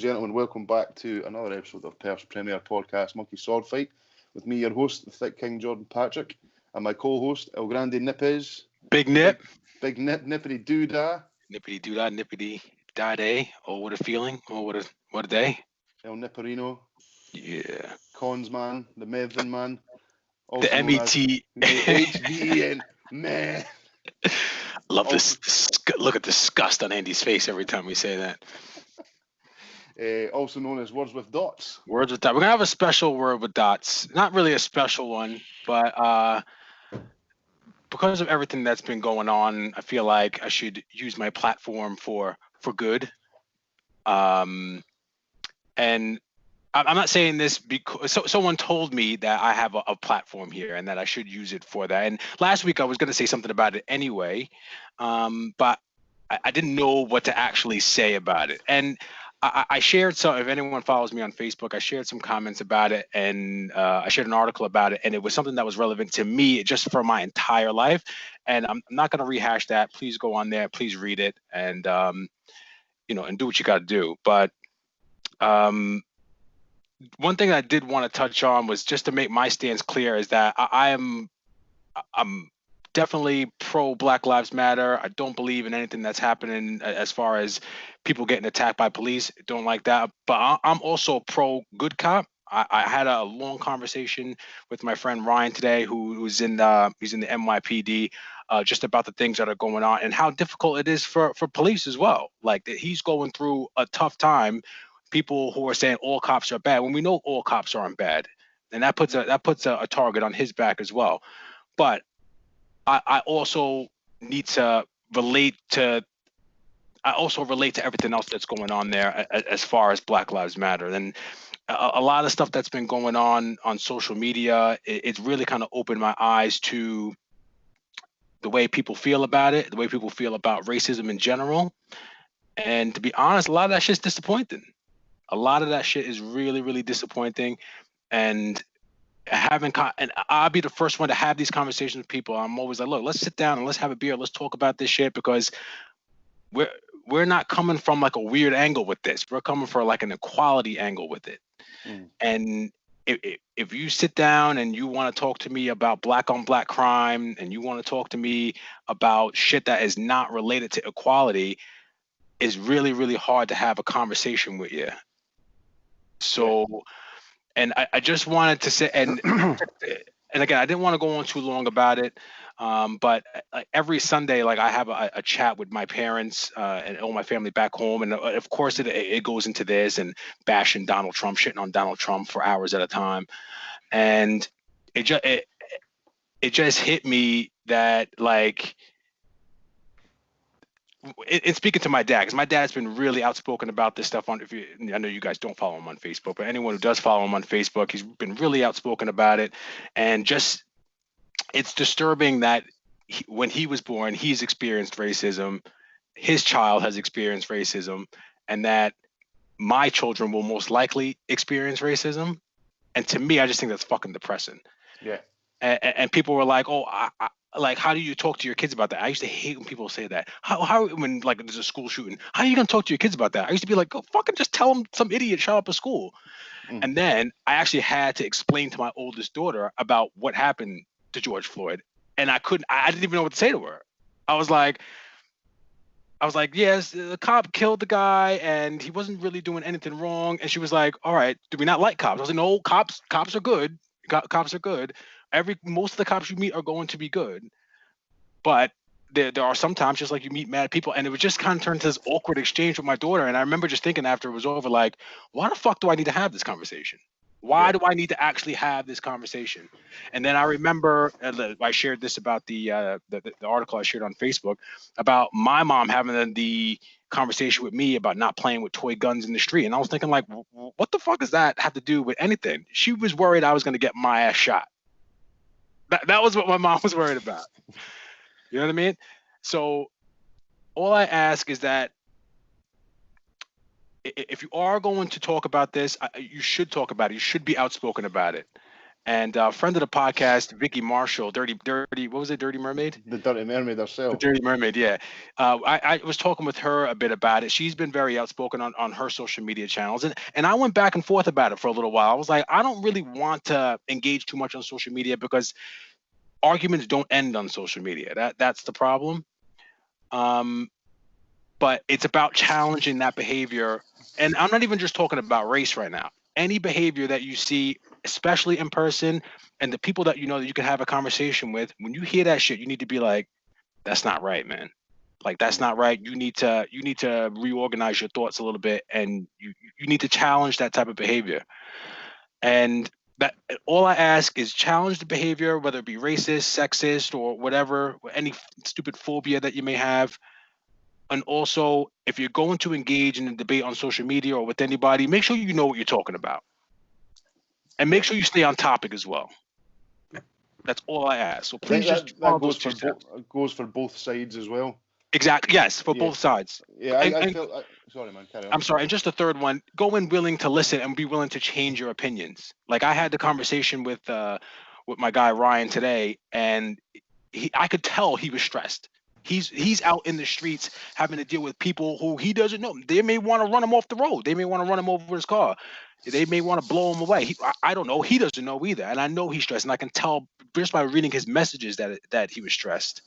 gentlemen, welcome back to another episode of Perth's premier podcast, Monkey Sword Fight, with me, your host, the Thick King Jordan Patrick, and my co-host, El Grande Nipez. Big Nip. Big Nip, Nippity Doodah. Nippity Doodah, Nippity Day. Oh, what a feeling. Oh, what a day. El Nipperino. Yeah. Cons man, the Methvin man. The MET. The HVN man. Love this. Look at the disgust on Andy's face every time we say that. Also known as Words with Dots. Words with Dots. We're going to have a special word with dots. Not really a special one, but because of everything that's been going on, I feel like I should use my platform for good. And I'm not saying this because someone told me that I have a platform here and that I should use it for that. And last week I was going to say something about it anyway, but I didn't know what to actually say about it. And I shared some, if anyone follows me on Facebook, I shared some comments about it, and I shared an article about it, and it was something that was relevant to me just for my entire life. And I'm not going to rehash that. Please go on there, please read it, and and do what you got to do. But one thing I did want to touch on was just to make my stance clear is that I'm definitely pro Black Lives Matter. I don't believe in anything that's happening as far as people getting attacked by police. Don't like that. But I'm also pro good cop. I had a long conversation with my friend Ryan today, who's in the NYPD, just about the things that are going on and how difficult it is for police as well. Like he's going through a tough time. People who are saying all cops are bad when we know all cops aren't bad, and that puts a target on his back as well. But I also need to relate to. I also relate to everything else that's going on there as far as Black Lives Matter. And a lot of stuff that's been going on social media, it's really kind of opened my eyes to the way people feel about it, the way people feel about racism in general. And to be honest, a lot of that shit's disappointing. A lot of that shit is really, really disappointing. And I'll be the first one to have these conversations with people. I'm always like, look, let's sit down and let's have a beer. Let's talk about this shit, because we're not coming from like a weird angle with this. We're coming for like an equality angle with it. And if you sit down and you want to talk to me about black on black crime, and you want to talk to me about shit that is not related to equality, it's really, really hard to have a conversation with you. So, and I just wanted to say, and again, I didn't want to go on too long about it, but every Sunday, like I have a chat with my parents and all my family back home, and of course it goes into this and bashing Donald Trump, shitting on Donald Trump for hours at a time, and it just hit me that like. It's speaking to my dad, because my dad's been really outspoken about this stuff. I know you guys don't follow him on Facebook, but anyone who does follow him on Facebook, he's been really outspoken about it. And just, it's disturbing that when he was born, he's experienced racism, his child has experienced racism, and that my children will most likely experience racism. And to me, I just think that's fucking depressing. Yeah. And people were like, oh, like, how do you talk to your kids about that? I used to hate when people say that. How when like there's a school shooting, how are you gonna talk to your kids about that? I used to be like, go fucking just tell them some idiot shut up at school. And then I actually had to explain to my oldest daughter about what happened to George Floyd, and I didn't even know what to say to her. I was like, yes, the cop killed the guy, and he wasn't really doing anything wrong. And she was like, all right, do we not like cops? I was like, no, cops are good. Cops are good. Most of the cops you meet are going to be good, but there are sometimes just like you meet mad people, and it was just kind of turned to this awkward exchange with my daughter. And I remember just thinking after it was over, like, why the fuck do I need to have this conversation? Why do I need to actually have this conversation? And then I remember I shared this about the article I shared on Facebook about my mom having the conversation with me about not playing with toy guns in the street. And I was thinking, like, what the fuck does that have to do with anything? She was worried I was going to get my ass shot. That was what my mom was worried about. You know what I mean? So all I ask is that if you are going to talk about this, you should talk about it. You should be outspoken about it. And a friend of the podcast, Vicky Marshall, Dirty, what was it, Dirty Mermaid? The Dirty Mermaid The herself. Dirty Mermaid, yeah. I was talking with her a bit about it. She's been very outspoken on her social media channels. And I went back and forth about it for a little while. I was like, I don't really want to engage too much on social media because arguments don't end on social media. That's the problem. But it's about challenging that behavior. And I'm not even just talking about race right now. Any behavior that you see, especially in person, and the people that you know that you can have a conversation with, when you hear that shit, you need to be like, that's not right, man. Like, that's not right. You need to reorganize your thoughts a little bit, and you need to challenge that type of behavior. And that all I ask is challenge the behavior, whether it be racist, sexist, or whatever, any stupid phobia that you may have. And also, if you're going to engage in a debate on social media or with anybody, make sure you know what you're talking about. And make sure you stay on topic as well. That's all I ask. So please just follow those two steps. Goes for both sides as well. Exactly. Yes, for both sides. Yeah, I feel. Sorry, man. Carry on. I'm sorry. And just the third one, go in willing to listen and be willing to change your opinions. Like I had the conversation with my guy Ryan today, and I could tell he was stressed. He's out in the streets having to deal with people who he doesn't know. They may want to run him off the road. They may want to run him over his car. They may want to blow him away. I don't know. He doesn't know either. And I know he's stressed. And I can tell just by reading his messages that he was stressed.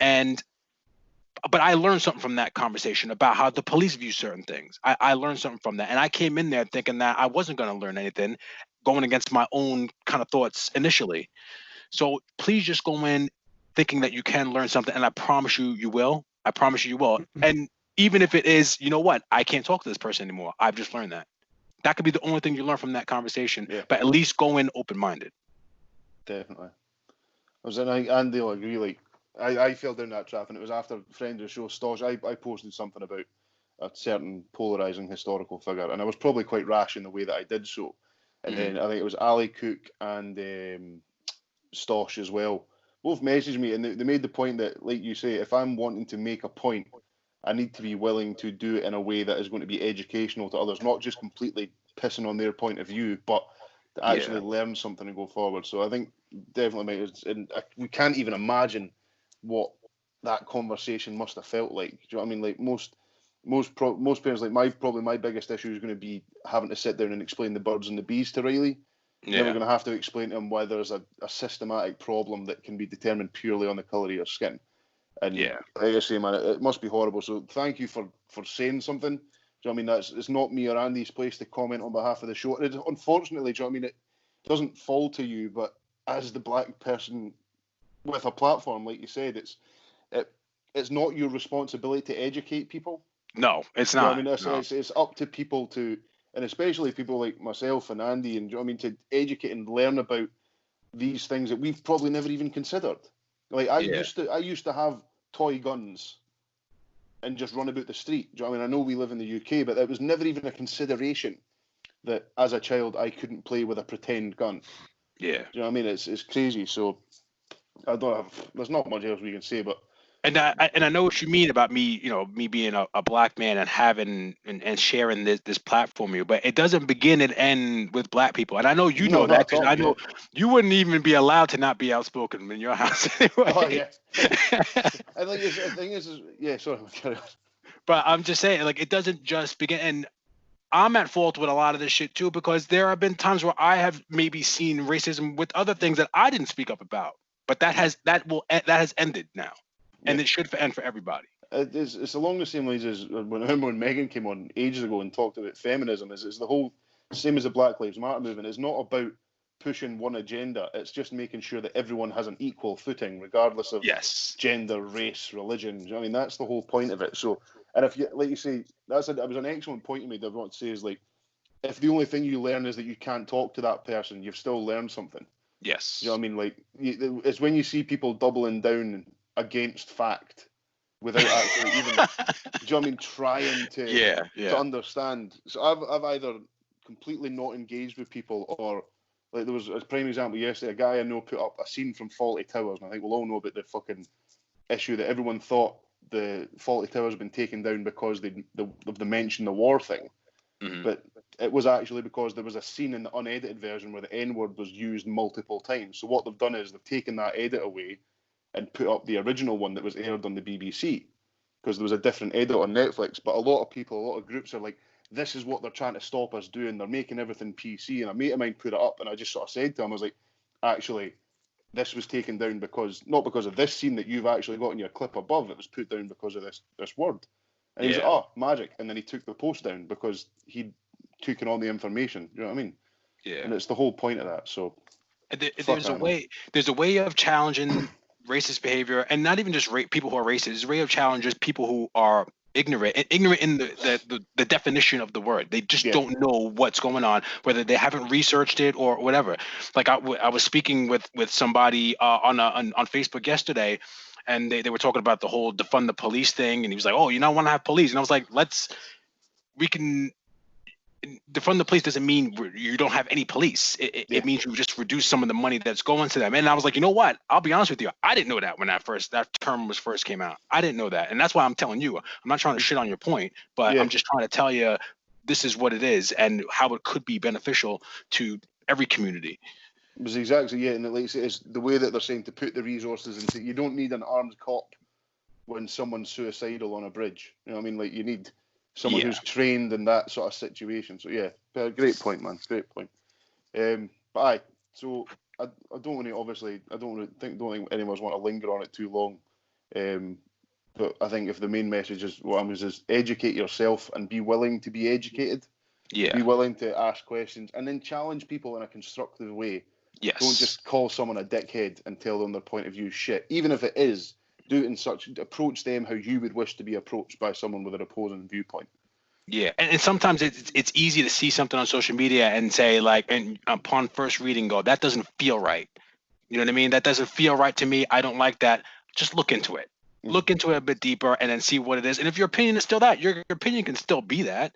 But I learned something from that conversation about how the police view certain things. I learned something from that. And I came in there thinking that I wasn't going to learn anything, going against my own kind of thoughts initially. So please just go in thinking that you can learn something, and I promise you will. I promise you will. And even if it is, you know what, I can't talk to this person anymore. I've just learned that. That could be the only thing you learn from that conversation. Yeah. But at least go in open-minded. Definitely. Andy will agree. Like I fell down that trap, and it was after a friend of the show, Stosh. I posted something about a certain polarizing historical figure, and I was probably quite rash in the way that I did so. And then I think it was Ali Cook and Stosh as well. Both messaged me, and they made the point that, like you say, if I'm wanting to make a point, I need to be willing to do it in a way that is going to be educational to others, not just completely pissing on their point of view, but to actually learn something and go forward. So I think definitely, mate, and we can't even imagine what that conversation must have felt like. Do you know what I mean? Like most parents, like my biggest issue is going to be having to sit down and explain the birds and the bees to Riley. Yeah. Then we're going to have to explain to him why there's a systematic problem that can be determined purely on the colour of your skin. And like I say, man, it must be horrible. So thank you for saying something. Do you know what I mean? It's not me or Andy's place to comment on behalf of the show. And unfortunately, do you know what I mean? It doesn't fall to you, but as the black person with a platform, like you said, it's not your responsibility to educate people. No, it's not. You know what I mean? It's up to people to, and especially people like myself and Andy, and do you know what I mean, to educate and learn about these things that we've probably never even considered. Like I used to have toy guns and just run about the street. Do you know what I mean? I know we live in the UK, but it was never even a consideration that as a child I couldn't play with a pretend gun. Yeah. Do you know what I mean? It's crazy. So there's not much else we can say, but And I know what you mean about me, me being a black man and having and sharing this platform here, but it doesn't begin and end with black people. And I know you know that, because I know you wouldn't even be allowed to not be outspoken in your house anyway. Oh yeah. I think the thing is sorry, carry on. But I'm just saying, like, it doesn't just begin. And I'm at fault with a lot of this shit too, because there have been times where I have maybe seen racism with other things that I didn't speak up about, but that has ended now. And it should end for everybody. It's along the same lines as when Megan came on ages ago and talked about feminism. It's the whole same as the Black Lives Matter movement. It's not about pushing one agenda. It's just making sure that everyone has an equal footing, regardless of gender, race, religion. You know what I mean? That's the whole point of it. So, and if you, like you say, that was an excellent point you made. I want to say is, like, if the only thing you learn is that you can't talk to that person, you've still learned something. Yes. You know what I mean? Like, it's when you see people doubling down against fact without actually even, do you know what I mean, trying to understand. So I've either completely not engaged with people, or, like, there was a prime example yesterday, a guy I know put up a scene from Fawlty Towers, and I think we'll all know about the fucking issue that everyone thought the Fawlty Towers had been taken down because they mentioned the war thing. Mm-hmm. But it was actually because there was a scene in the unedited version where the N-word was used multiple times. So what they've done is they've taken that edit away and put up the original one that was aired on the BBC, because there was a different edit on Netflix. But a lot of people, a lot of groups are like, this is what they're trying to stop us doing. They're making everything PC. And a mate of mine put it up, and I just sort of said to him, I was like, actually, this was taken down not because of this scene that you've actually got in your clip above. It was put down because of this word. And he was like, oh, magic. And then he took the post down because he'd taken all the information. You know what I mean? Yeah. And it's the whole point of that. So there's a way of challenging racist behavior, and not even just people who are racist. There's a way of challenging people who are ignorant in the definition of the word. They just don't know what's going on, whether they haven't researched it or whatever. Like I was speaking with somebody on Facebook yesterday, and they were talking about the whole defund the police thing, and he was like, oh, you don't want to have police. And I was like, we can defund the police doesn't mean you don't have any police. It means you just reduce some of the money that's going to them. And I was like, you know what? I'll be honest with you. I didn't know that when that term first came out. I didn't know that. And that's why I'm telling you. I'm not trying to shit on your point, but I'm just trying to tell you this is what it is and how it could be beneficial to every community. It was exactly, and it's the way that they're saying to put the resources into. You don't need an armed cop when someone's suicidal on a bridge. You know what I mean? Like, you need someone who's trained in that sort of situation. So great point, man. Great point. But so I don't think any of us want to linger on it too long. But I think if the main message is is educate yourself and be willing to be educated. Yeah. Be willing to ask questions and then challenge people in a constructive way. Yes. Don't just call someone a dickhead and tell them their point of view is shit. Even if it is, do it approach them how you would wish to be approached by someone with an opposing viewpoint. Yeah, and sometimes it's easy to see something on social media and say, like, and upon first reading, go, that doesn't feel right. You know what I mean? That doesn't feel right to me. I don't like that. Just look into it. Look into it a bit deeper and then see what it is. And if your opinion is still that, your opinion can still be that.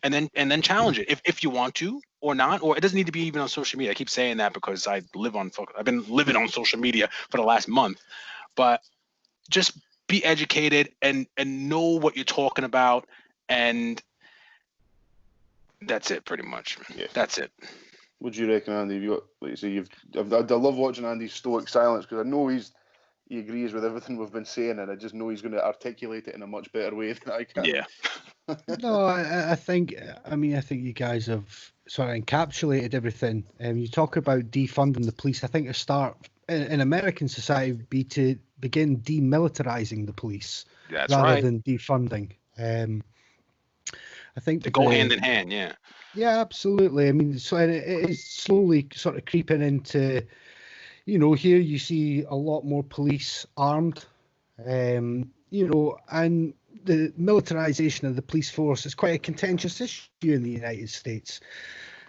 And then challenge it if you want to or not, or it doesn't need to be even on social media. I keep saying that because I've been living on social media for the last month, but just be educated and know what you're talking about, and that's it pretty much. Yeah. That's it. What do you reckon, Andy? I love watching Andy's stoic silence because I know he agrees with everything we've been saying, and I just know he's going to articulate it in a much better way than I can. Yeah. No, I think you guys have sort of encapsulated everything. You talk about defunding the police. I think a start in American society would be to begin demilitarizing the police rather than defunding. I think they go hand in hand. Yeah. Yeah, absolutely. I mean, so it is slowly sort of creeping into, here you see a lot more police armed, and the militarization of the police force is quite a contentious issue in the United States.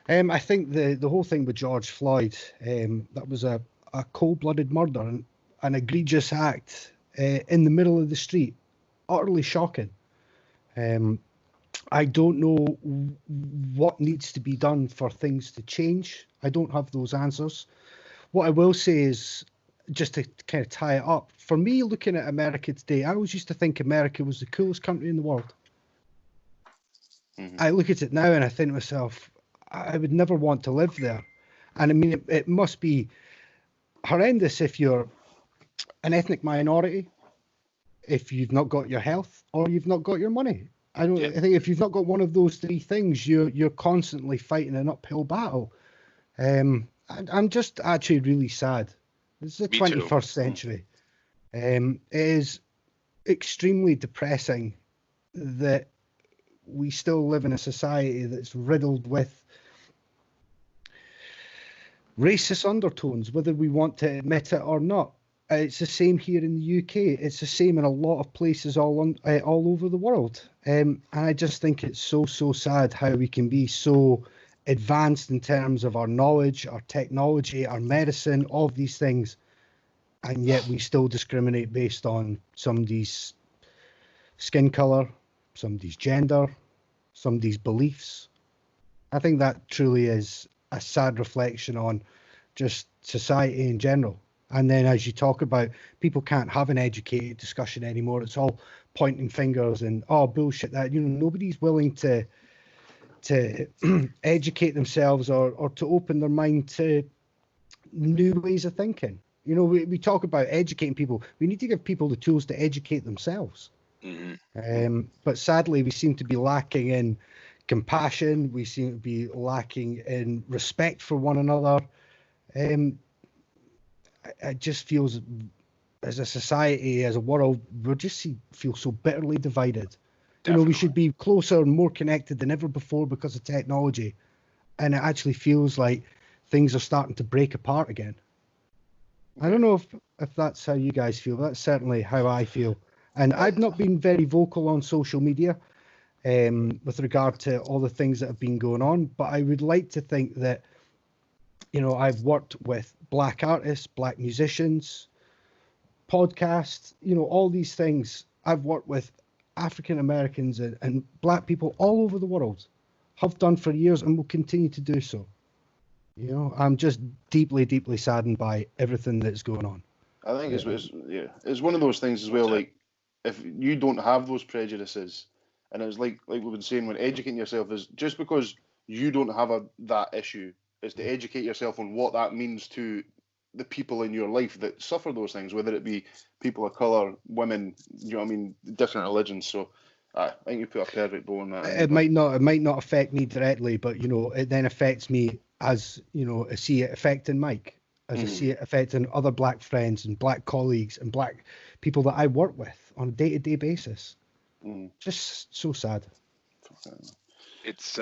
I think the whole thing with George Floyd, that was a cold-blooded murder, and an egregious act in the middle of the street, utterly shocking. I don't know what needs to be done for things to change. I don't have those answers. What I will say is, just to kind of tie it up, for me, looking at America today, I always used to think America was the coolest country in the world. Mm-hmm. I look at it now and I think to myself, I would never want to live there. And I mean, it must be horrendous if you're an ethnic minority, if you've not got your health, or you've not got your money. I think if you've not got one of those three things, you're constantly fighting an uphill battle. I'm just actually really sad. This is the 21st century. It is extremely depressing that we still live in a society that's riddled with racist undertones, whether we want to admit it or not. It's the same here in the UK. It's the same in a lot of places all over the world. And I just think it's so sad how we can be so advanced in terms of our knowledge, our technology, our medicine, all of these things, and yet we still discriminate based on somebody's skin color, somebody's gender, somebody's beliefs. I think that truly is a sad reflection on just society in general. And then as you talk about, people can't have an educated discussion anymore. It's all pointing fingers and, oh, bullshit, that, nobody's willing to to educate themselves or to open their mind to new ways of thinking. You know, we talk about educating people. We need to give people the tools to educate themselves. But sadly, we seem to be lacking in compassion. We seem to be lacking in respect for one another. It just feels, as a society, as a world, feel so bitterly divided. Definitely. You know, we should be closer and more connected than ever before because of technology. And it actually feels like things are starting to break apart again. I don't know if that's how you guys feel. That's certainly how I feel. And I've not been very vocal on social media with regard to all the things that have been going on. But I would like to think that, you know, I've worked with black artists, black musicians, podcasts, you know, all these things. I've worked with African Americans and black people all over the world, have done for years and will continue to do so. You know, I'm just deeply, deeply saddened by everything that's going on. I think it's one of those things as well. Like, if you don't have those prejudices, and it's like we've been saying, when educating yourself is just because you don't have that issue, is to educate yourself on what that means to the people in your life that suffer those things, whether it be people of color, women, you know what I mean, different religions. So I think you put a perfect bow on that. It might not affect me directly, but you know, it then affects me as, you know, I see it affecting Mike, as I see it affecting other black friends and black colleagues and black people that I work with on a day-to-day basis. Just so sad. It's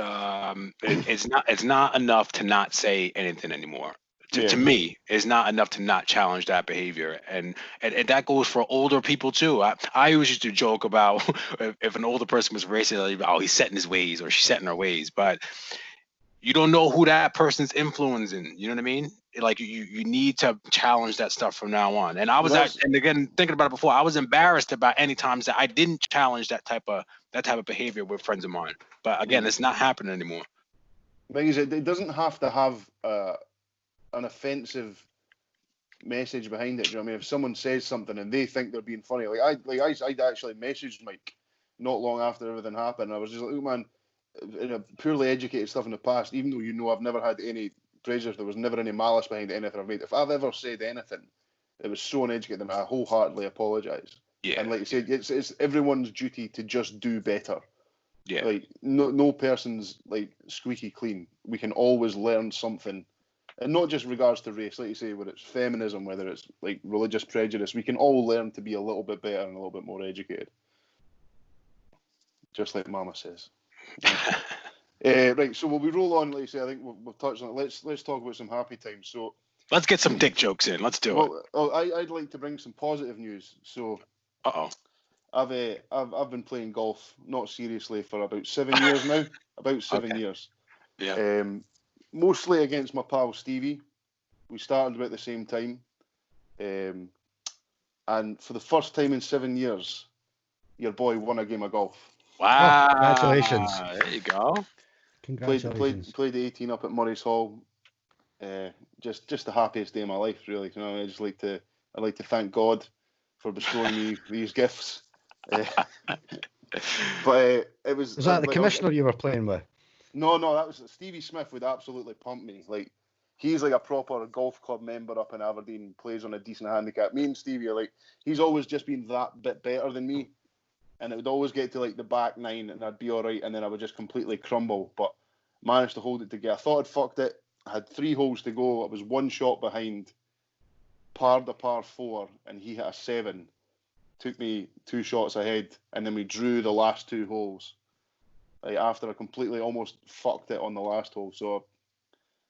not enough to not say anything anymore. To me, it's not enough to not challenge that behavior, and that goes for older people too. I always used to joke about if an older person was racist, like, oh, he's set in his ways or she's set in her ways, but you don't know who that person's influencing. You know what I mean? Like you need to challenge that stuff from now on. And I was and again thinking about it before, I was embarrassed about any times that I didn't challenge that type of behavior with friends of mine. But again, it's not happening anymore. The thing is, it doesn't have to have an offensive message behind it. Do you know what I mean? If someone says something and they think they're being funny, I actually messaged Mike not long after everything happened. I was just like, oh man, in a purely educated stuff in the past, even though you know I've never had any prejudice, there was never any malice behind anything I've made. If I've ever said anything, it was so uneducated, and I wholeheartedly apologise. Yeah. And like you said, it's everyone's duty to just do better. Yeah. Like no person's like squeaky clean. We can always learn something. And not just regards to race, like you say, whether it's feminism, whether it's like religious prejudice, we can all learn to be a little bit better and a little bit more educated. Just like Mama says. Right, so will we roll on? Like you say, I think we've touched on it. Let's talk about some happy times. So let's get some dick jokes in. Let's do it. I'd like to bring some positive news. So, I've been playing golf, not seriously, for about 7 years now. About 7 years. Yeah. Mostly against my pal Stevie. We started about the same time. And for the first time in 7 years, your boy won a game of golf. Wow. Oh, congratulations. There you go. Congratulations. Played the 18 up at Murray's Hall. Just the happiest day of my life, really. You know, I'd like to thank God for bestowing me these gifts. But it was... Was that the commissioner you were playing with? No, that was Stevie Smith. Would absolutely pump me. Like, he's like a proper golf club member up in Aberdeen, plays on a decent handicap. Me and Stevie are like, he's always just been that bit better than me. And it would always get to like the back nine and I'd be all right. And then I would just completely crumble, but managed to hold it together. I thought I'd fucked it. I had 3 holes to go. I was 1 shot behind, parred a par 4, and he hit a 7. Took me 2 shots ahead, and then we drew the last 2 holes. Like, after I completely almost fucked it on the last hole. So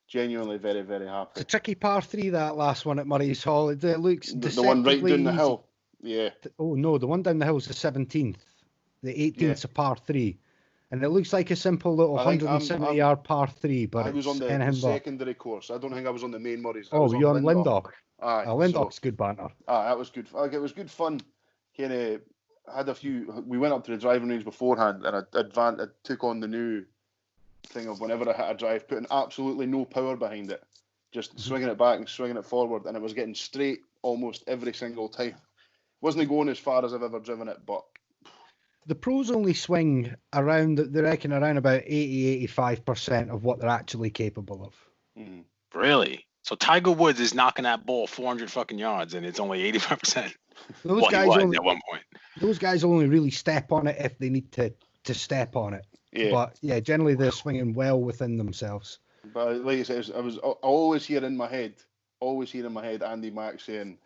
genuinely very, very happy. It's a tricky par 3, that last one at Murray's Hall. It looks the one right down the hill. Yeah. Oh no, the one down the hill is the 17th. The 18th's a par 3. And it looks like a simple little 170-yard par 3, but I was on the secondary course. I don't think I was on the main Murray's. Oh, were you on Lindach? Aye. Lindach's good banter. That was good. Like, it was good fun. Kind of had a few. We went up to the driving range beforehand, and I took on the new thing of whenever I hit a drive, putting absolutely no power behind it, just swinging it back and swinging it forward, and it was getting straight almost every single time. Wasn't going as far as I've ever driven it, but The pros only swing around, they reckon, around about 80-85% of what they're actually capable of. Mm. Really? So Tiger Woods is knocking that ball 400 fucking yards, and it's only 85%. Those Well, he guys was only at one point. those guys only really step on it if they need to step on it. Yeah. But yeah, generally they're swinging well within themselves. But like I said, I always hear in my head, Andy Mack saying,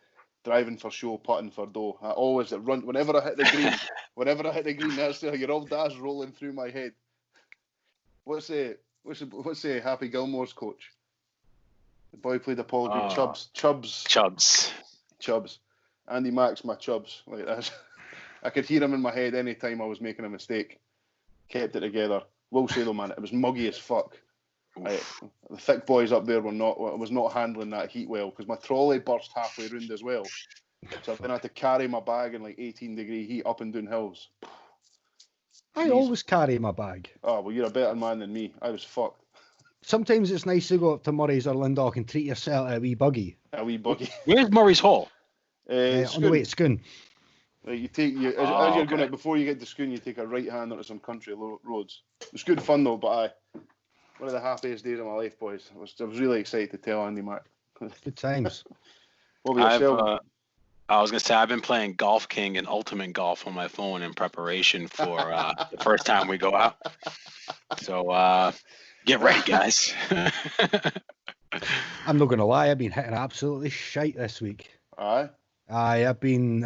driving for show, putting for dough. I always run whenever I hit the green. That's your old dad's rolling through my head. What's the Happy Gilmore's coach? The boy played Apollo. Chubbs. Andy Mack's my Chubbs. Like that. I could hear him in my head any time I was making a mistake. Kept it together. Will say though, man, it was muggy as fuck. The thick boys up there was not handling that heat well because my trolley burst halfway round as well. So then I had to carry my bag in like 18-degree heat up and down hills. I always carry my bag. Oh, well, you're a better man than me. I was fucked. Sometimes it's nice to go up to Murray's or Lindalk and treat yourself to a wee buggy. Where's Murray's Hall? On the way to Scone. Like as you're going out, before you get to Scone, you take a right hand onto some country roads. It's good fun though, but one of the happiest days of my life, boys. I was really excited to tell Andy Mack. Good times. What about yourself? I was going to say, I've been playing Golf King and Ultimate Golf on my phone in preparation for the first time we go out. So get ready, guys. I'm not going to lie, I've been hitting absolutely shite this week. Aye? I've been,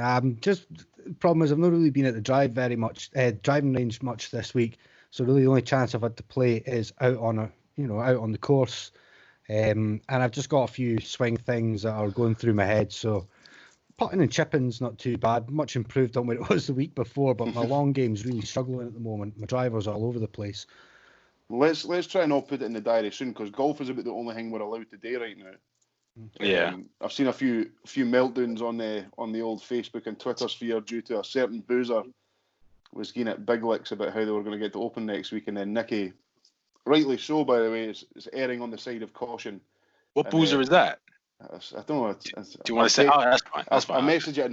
problem is I've not really been at the driving range much this week. So really the only chance I've had to play is out on the course. And I've just got a few swing things that are going through my head. So putting and chipping's not too bad. Much improved on what it was the week before, but my long game's really struggling at the moment. My drivers are all over the place. Let's try and not put it in the diary soon because golf is about the only thing we're allowed to do right now. Yeah. I've seen a few meltdowns on the old Facebook and Twitter sphere due to a certain boozer was getting at big licks about how they were going to get to Open next week, and then Nicky, rightly so by the way, is erring on the side of caution. What boozer is that? I don't know. Do you want to say? Oh, that's fine. That's fine. I'll message it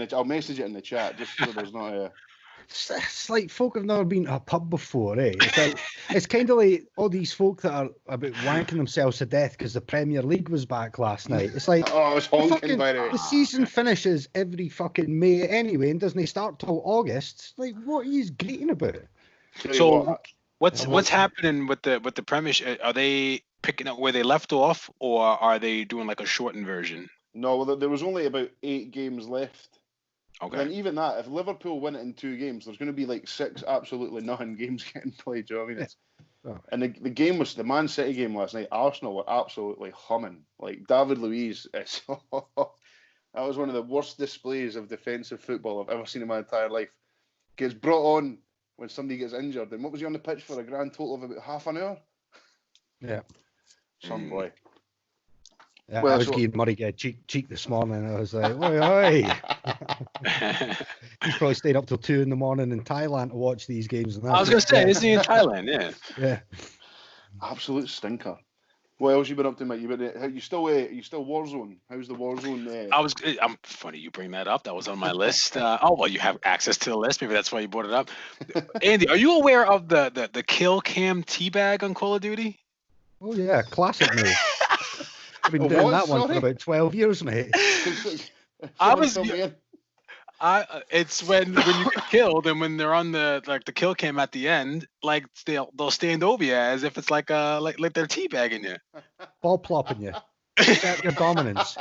in the chat just so there's not a. It's like folk have never been to a pub before, eh? It's kind of like all these folk that are about wanking themselves to death because the Premier League was back last night. It's like, oh, I was honking by the way. The season finishes every fucking May anyway and doesn't start till August. It's like, what are you greeting about? So what's happening with the Premiership? Are they picking up where they left off, or are they doing like a shortened version? No, well, there was only about 8 games left. Okay. And even that, if Liverpool win it in 2 games, there's going to be like 6 absolutely nothing games getting played. Do you know what I mean? And the game was the Man City game last night. Arsenal were absolutely humming. Like David Luiz, that was one of the worst displays of defensive football I've ever seen in my entire life. Gets brought on when somebody gets injured. And what was he on the pitch for? A grand total of about half an hour? Yeah. Some boy. Yeah, well, I was giving Murray a cheek this morning. I was like, oi. He's probably stayed up till 2 a.m. in Thailand to watch these games. And I was going to say, isn't he in Thailand? Yeah. Yeah. Absolute stinker. What else you been up to, mate? You still Warzone? How's the Warzone there? I'm funny you bring that up. That was on my list. Well, you have access to the list. Maybe that's why you brought it up. Andy, are you aware of the kill cam teabag on Call of Duty? Oh yeah, classic move. I've been doing that one for about 12 years, mate. It's when you get killed and when they're on the kill cam at the end, like they'll stand over you as if it's like they're teabagging you, ball plopping you, exert your dominance.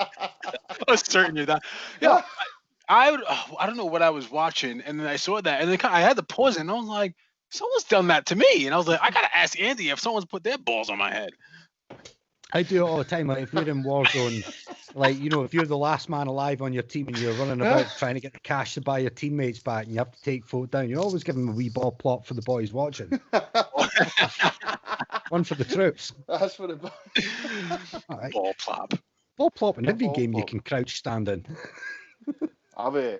Asserting you that. Yeah, I don't know what I was watching, and then I saw that, and then I had to pause it, and I was like, someone's done that to me, and I was like, I gotta ask Andy if someone's put their balls on my head. I do it all the time. Like if we're in Warzone, like if you're the last man alive on your team and you're running about trying to get the cash to buy your teammates back, and you have to take folk down, you always give them a wee ball plop for the boys watching. One for the troops. That's for the right. Ball plop. Ball plop in every game you can crouch stand in. I was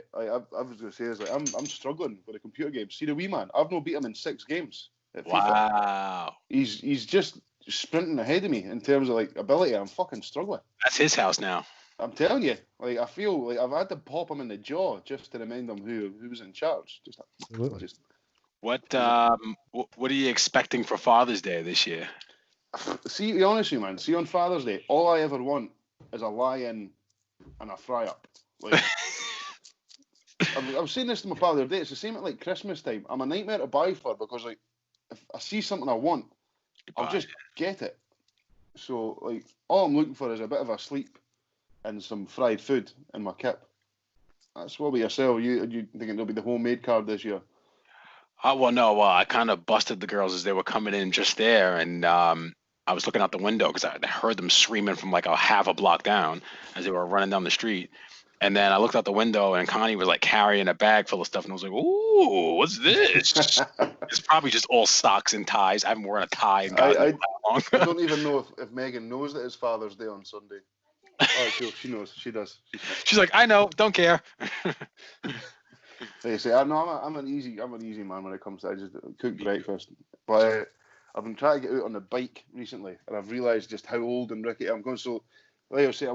going to say is I'm struggling with a computer game. See the wee man, I've not beat him in 6 games. Wow. He's just sprinting ahead of me in terms of ability. I'm fucking struggling. That's his house now. I'm telling you, I feel like I've had to pop him in the jaw just to remind him who was in charge. Just What are you expecting for Father's Day this year? See, to be honest with you, man. See, on Father's Day, all I ever want is a lie-in and a fry-up. Like, I was saying this to my father the other day. It's the same at like Christmas time. I'm a nightmare to buy for because like if I see something I want, I'll just get it. So like all I'm looking for is a bit of a sleep and some fried food in my kip. That's what about yourself? You thinking it'll be the homemade card this year? Well, no. I kind of busted the girls as they were coming in just there, and I was looking out the window because I heard them screaming from like a half a block down as they were running down the street. And then I looked out the window, and Connie was like carrying a bag full of stuff, and I was like, "Ooh, what's this?" It's probably just all socks and ties. I haven't worn a tie in God knows how long. I don't even know if Megan knows that it's Father's Day on Sunday. Oh, she knows. She does. She's like, "I know, don't care." They say, I'm an easy man when it comes to I just cook breakfast. But I've been trying to get out on the bike recently, and I've realised just how old and rickety I'm going. So, like I say,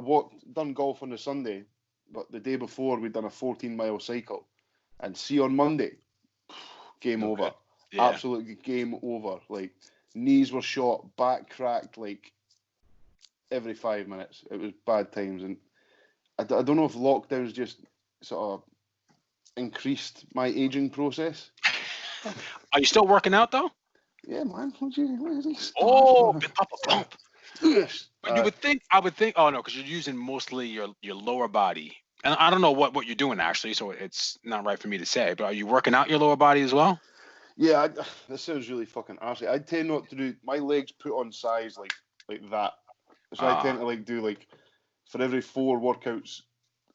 done golf on the Sunday. But the day before, we'd done a 14-mile cycle. And see, on Monday, game over. Yeah. Absolutely game over. Like, knees were shot, back cracked, like, every 5 minutes. It was bad times. And I don't know if lockdowns just sort of increased my aging process. Are you still working out, though? Yeah, man. What is this? Oh, pop a pump. Yes. But I would think, oh no, because you're using mostly your lower body, and I don't know what you're doing actually, so it's not right for me to say. But are you working out your lower body as well? Yeah, this sounds really fucking arsey. I tend not to do my legs put on size like that, so I tend to like do like for every 4 workouts.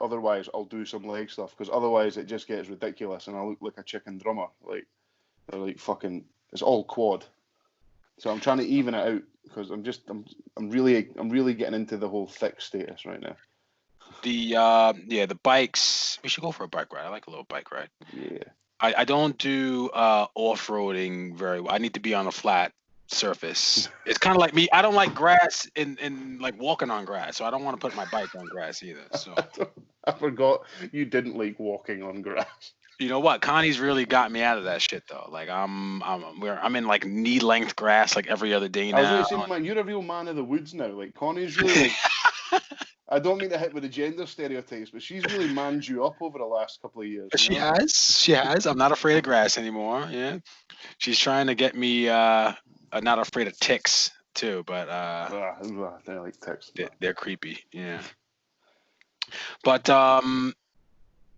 Otherwise, I'll do some leg stuff because otherwise it just gets ridiculous and I look like a chicken drummer. Like they're like fucking. It's all quad. So I'm trying to even it out because I'm really getting into the whole thick status right now. The bikes. We should go for a bike ride. I like a little bike ride. Yeah. I don't do off-roading very well. I need to be on a flat surface. It's kind of like me. I don't like grass in like walking on grass, so I don't want to put my bike on grass either. So I forgot you didn't like walking on grass. You know what? Connie's really got me out of that shit though. Like I'm in like knee length grass like every other day now. I was going to say, man, you're a real man of the woods now. Like Connie's really like. I don't mean to hit with the gender stereotypes, but she's really manned you up over the last couple of years. She has. I'm not afraid of grass anymore. Yeah, she's trying to get me not afraid of ticks too, but they like ticks. They're creepy. Yeah, but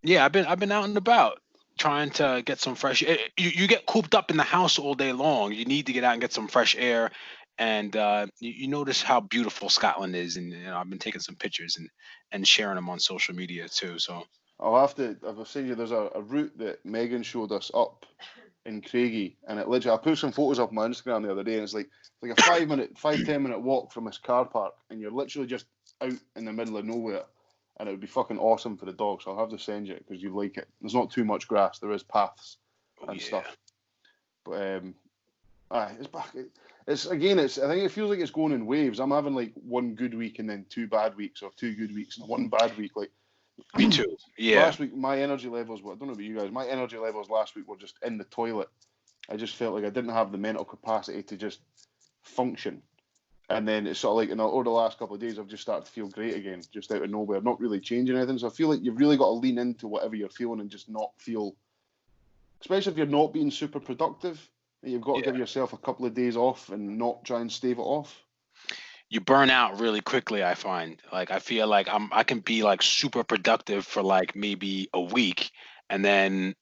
yeah, I've been out and about trying to get some fresh air. You get cooped up in the house all day long. You need to get out and get some fresh air. And you notice how beautiful Scotland is, and I've been taking some pictures and sharing them on social media too. So I'll say you there's a route that Megan showed us up in Craigie, and it literally I put some photos up on my Instagram the other day, and it's like a 5-10 minute walk from this car park, and you're literally just out in the middle of nowhere, and it would be fucking awesome for the dogs. So I'll have to send you it because you like it. There's not too much grass. There is paths and stuff, but it's back. I think it feels like it's going in waves. I'm having like one good week and then 2 bad weeks, or 2 good weeks and 1 bad week. Like me too. Yeah. Last week my energy levels I don't know about you guys. My energy levels last week were just in the toilet. I just felt like I didn't have the mental capacity to just function. And then it's sort of like over the last couple of days I've just started to feel great again, just out of nowhere, not really changing anything. So I feel like you've really got to lean into whatever you're feeling and just not feel, especially if you're not being super productive. You've got to give yourself a couple of days off and not try and stave it off. You burn out really quickly, I find. Like I feel like I can be like super productive for like maybe a week, and then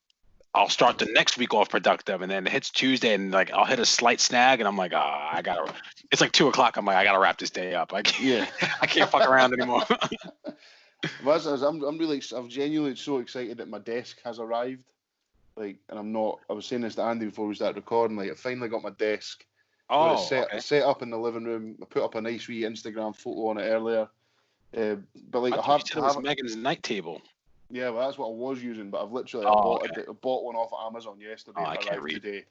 I'll start the next week off productive, and then it hits Tuesday, and like I'll hit a slight snag, and I'm like, I gotta. It's like 2:00. I'm like, I gotta wrap this day up. I can't fuck around anymore. Well, I'm genuinely so excited that my desk has arrived. Like, and I'm not. I was saying this to Andy before we started recording. Like, I finally got my desk. Set up in the living room. I put up a nice wee Instagram photo on it earlier. But like, I have to have Megan's night table. Yeah, well, that's what I was using. But I've literally I bought one off of Amazon yesterday. I can't read today.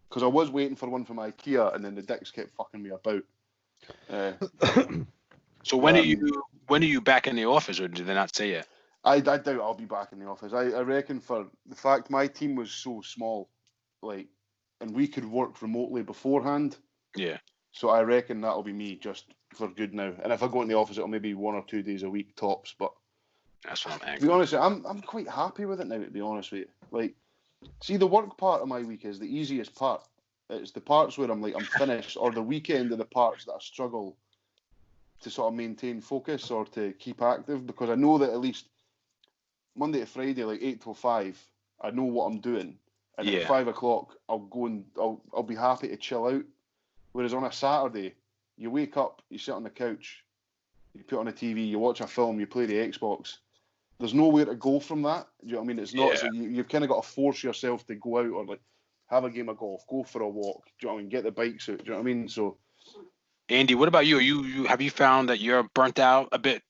Because I was waiting for one from IKEA, and then the dicks kept fucking me about. So when are you back in the office, or did they not say yet? I doubt I'll be back in the office. I reckon for the fact my team was so small like, and we could work remotely beforehand. Yeah. So I reckon that'll be me just for good now. And if I go in the office, it'll maybe 1 or 2 days a week tops. But That's what I'm to angry. be honest, I'm quite happy with it now. To be honest with you, like, see, the work part of my week is the easiest part. It's the parts where I'm finished, or the weekend are the parts that I struggle to sort of maintain focus or to keep active, because I know that at least Monday to Friday, like 8 till 5, I know what I'm doing. And at 5 o'clock, I'll go and I'll be happy to chill out. Whereas on a Saturday, you wake up, you sit on the couch, you put on a TV, you watch a film, you play the Xbox. There's nowhere to go from that. Do you know what I mean? It's not. So you've kind of got to force yourself to go out or like have a game of golf, go for a walk. Do you know what I mean? Get the bikes out. Do you know what I mean? So, Andy, what about you? Have you found that you're burnt out a bit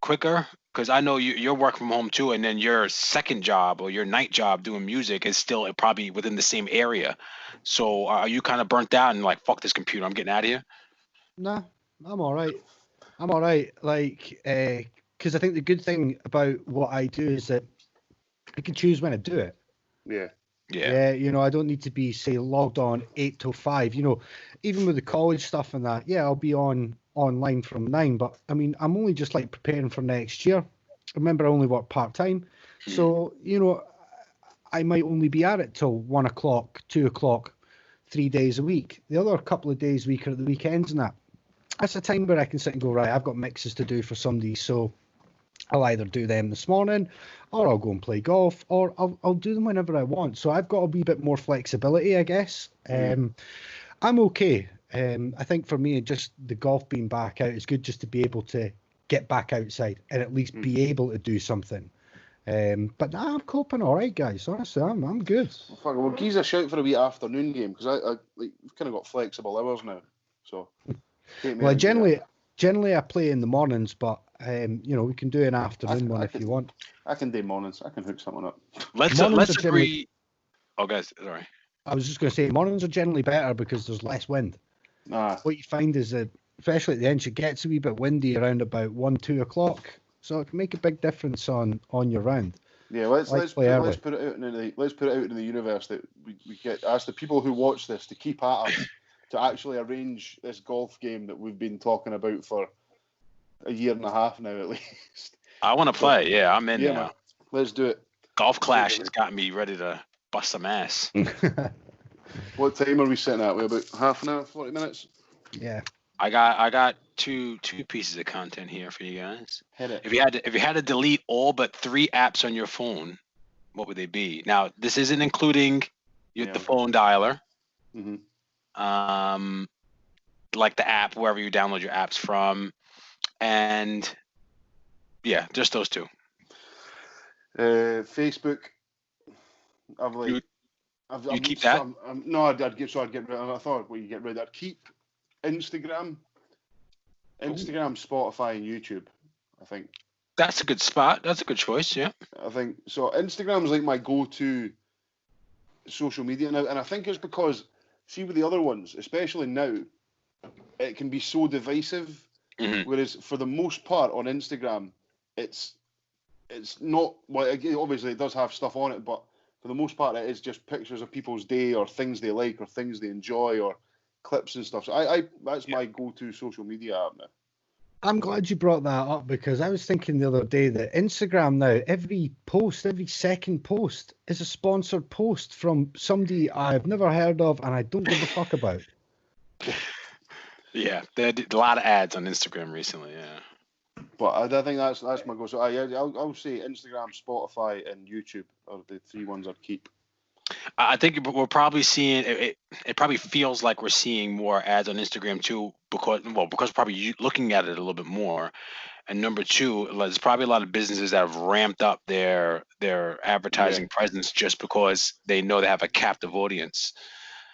quicker? Because I know you're working from home too, and then your second job or your night job doing music is still probably within the same area. So are you kind of burnt out and like, fuck this computer, I'm getting out of here? Nah, I'm all right. Like, because I think the good thing about what I do is that I can choose when I do it. yeah. Yeah, I don't need to be, say, logged on 8 till 5. Even with the college stuff and that, yeah, I'll be online from 9. But, I mean, I'm only just, like, preparing for next year. Remember, I only work part-time. So, I might only be at it till 1 o'clock, 2 o'clock, 3 days a week. The other couple of days a week are at the weekends and that. That's a time where I can sit and go, right, I've got mixes to do for somebody, so I'll either do them this morning, or I'll go and play golf, or I'll do them whenever I want. So I've got a wee bit more flexibility, I guess. I'm okay. I think for me, just the golf being back out is good, just to be able to get back outside and at least be able to do something. But nah, I'm coping all right, guys. Honestly, I'm good. Well, give us a shout for a wee afternoon game, because I like, we've kind of got flexible hours now. So, well, generally I play in the mornings, but we can do an afternoon one if you want. I can do mornings. I can hook someone up. Let's agree. Oh, guys, sorry. I was just going to say mornings are generally better because there's less wind. What you find is that, especially at the end, it gets a wee bit windy around about 1, 2 o'clock, so it can make a big difference on your round. Yeah, let's put it out in the universe that we get ask the people who watch this to keep at us to actually arrange this golf game that we've been talking about for a year and a half now at least. I want to play. Yeah, I'm in now. Man. Let's do it. Golf Clash has got me ready to bust some ass. What time are we sitting at? We're about half an hour, 40 minutes? Yeah. I got two pieces of content here for you guys. Hit it. If you had to delete all but 3 apps on your phone, what would they be? Now, this isn't including the phone dialer. Mm-hmm. Like the app, wherever you download your apps from, and just those 2. Facebook. You keep that? No, I'd get rid of. I thought what you get rid of. I'd keep Instagram, Spotify, and YouTube. I think that's a good spot. That's a good choice. Yeah. I think so. Instagram's like my go-to social media now, and I think it's because, see, with the other ones, especially now, it can be so divisive. Mm-hmm. Whereas for the most part on Instagram, it's not. Well, obviously it does have stuff on it, but for the most part, it is just pictures of people's day or things they like or things they enjoy or clips and stuff. So that's my go-to social media app now. I'm glad you brought that up, because I was thinking the other day that Instagram now, every second post is a sponsored post from somebody I've never heard of and I don't give a fuck about. Yeah, there are a lot of ads on Instagram recently, yeah. But I think that's my goal. So I'll say Instagram, Spotify, and YouTube are the 3 ones I'd keep. I think we're probably seeing it. It probably feels like we're seeing more ads on Instagram too, because probably looking at it a little bit more. And number 2, there's probably a lot of businesses that have ramped up their advertising presence just because they know they have a captive audience.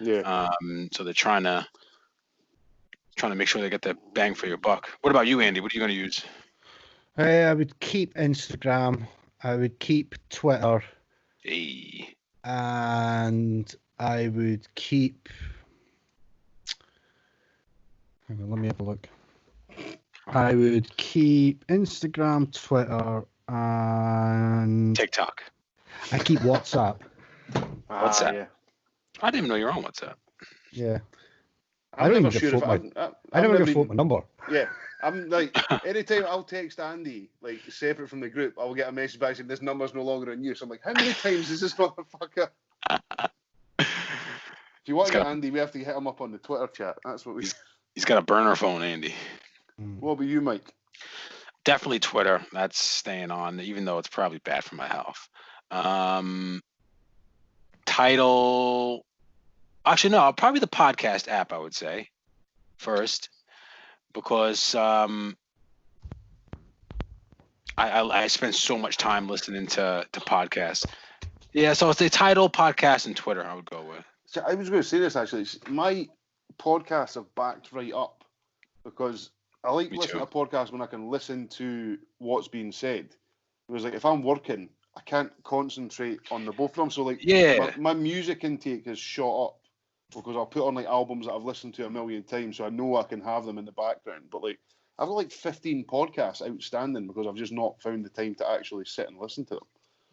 Yeah. So they're trying to make sure they get the bang for your buck. What about you, Andy? What are you going to use? I would keep Instagram. I would keep Twitter. Hey. And I would keep. Hang on, let me have a look. I would keep Instagram, Twitter, and TikTok. I keep WhatsApp. WhatsApp. Yeah. I didn't even know you're on WhatsApp. Yeah. I'm never sure if I never give Folk my number. Yeah, I'm like, anytime I'll text Andy, like, separate from the group, I'll get a message back saying this number's no longer in use. I'm like, how many times is this motherfucker? If you want to get Andy, we have to hit him up on the Twitter chat. That's what we. He's got a burner phone, Andy. What about you, Mike? Definitely Twitter. That's staying on, even though it's probably bad for my health. Title. Actually, no, probably the podcast app, I would say, first. Because I spend so much time listening to podcasts. Yeah, so it's the Title, podcast, and Twitter I would go with. So I was going to say this, actually. My podcasts have backed right up because I like listening to podcasts when I can listen to what's being said. Because, like, if I'm working, I can't concentrate on the both of them. So, like, my music intake is shot up because I'll put on, like, albums that I've listened to a million times, so I know I can have them in the background. But, like, I've got, like, 15 podcasts outstanding because I've just not found the time to actually sit and listen to them.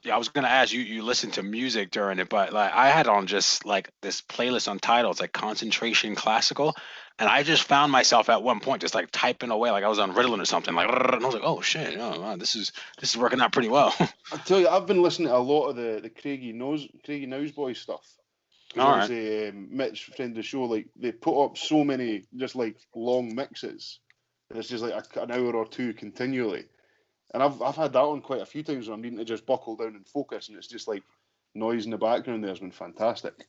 Yeah, I was gonna ask you listen to music during it, but like I had on just like this playlist on Tidal. It's like concentration classical, and I just found myself at one point just like typing away like I was on Ritalin or something. Like, and I was like, oh shit, oh wow, this is working out pretty well. I tell you, I've been listening to a lot of the Craigie Newsboys stuff. All right. Mitch, friend of the show, like they put up so many just like long mixes. It's just like an hour or two continually. And I've had that on quite a few times where I'm needing to just buckle down and focus, and it's just like noise in the background there has been fantastic.